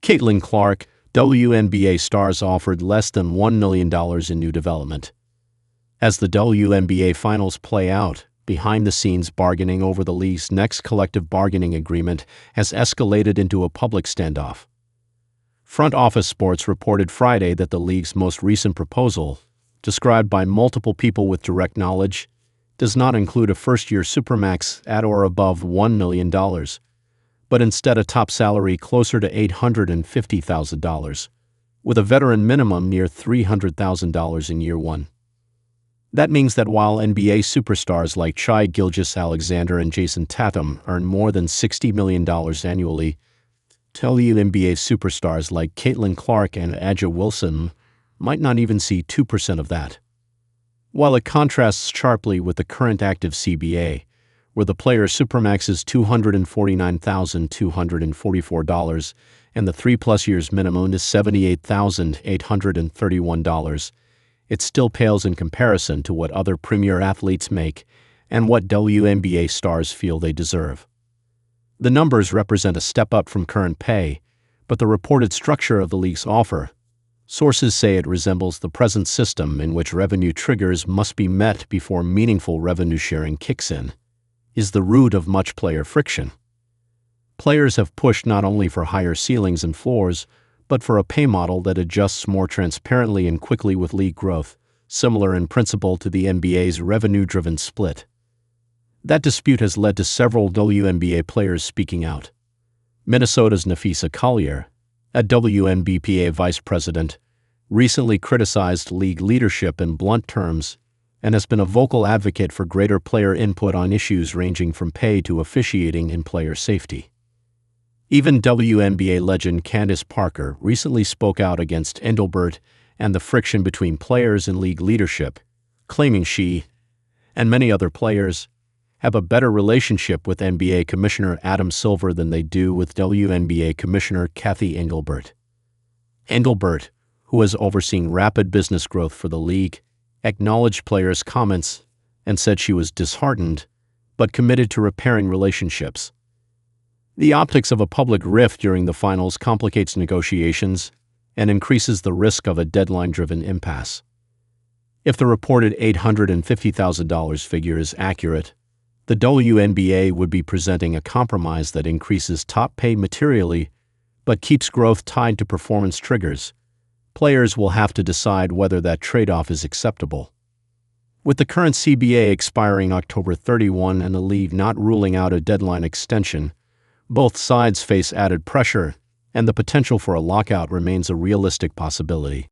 Caitlin Clark, WNBA stars offered less than $1 million in new development. As the WNBA Finals play out, behind-the-scenes bargaining over the league's next collective bargaining agreement has escalated into a public standoff. Front Office Sports reported Friday that the league's most recent proposal, described by multiple people with direct knowledge, does not include a first-year supermax at or above $1 million, but instead a top salary closer to $850,000, with a veteran minimum near $300,000 in year one. That means that while NBA superstars like Shai Gilgeous-Alexander and Jason Tatum earn more than $60 million annually, WNBA superstars like Caitlin Clark and A'ja Wilson might not even see 2% of that. While it contrasts sharply with the current active CBA, where the player's supermax is $249,244 and the 3+ years minimum is $78,831, it still pales in comparison to what other premier athletes make and what WNBA stars feel they deserve. The numbers represent a step up from current pay, but the reported structure of the league's offer, sources say it resembles the present system in which revenue triggers must be met before meaningful revenue sharing kicks in, is the root of much player friction. Players have pushed not only for higher ceilings and floors, but for a pay model that adjusts more transparently and quickly with league growth, similar in principle to the NBA's revenue-driven split. That dispute has led to several WNBA players speaking out. Minnesota's Napheesa Collier, a WNBA vice president, recently criticized league leadership in blunt terms and has been a vocal advocate for greater player input on issues ranging from pay to officiating and player safety. Even WNBA legend Candace Parker recently spoke out against Engelbert and the friction between players and league leadership, claiming she, and many other players, have a better relationship with NBA Commissioner Adam Silver than they do with WNBA Commissioner Cathy Engelbert. Engelbert, who has overseen rapid business growth for the league, acknowledged players' comments and said she was disheartened, but committed to repairing relationships. The optics of a public rift during the finals complicates negotiations and increases the risk of a deadline-driven impasse. If the reported $850,000 figure is accurate, the WNBA would be presenting a compromise that increases top pay materially but keeps growth tied to performance triggers. Players will have to decide whether that trade-off is acceptable. With the current CBA expiring October 31 and the league not ruling out a deadline extension, both sides face added pressure, and the potential for a lockout remains a realistic possibility.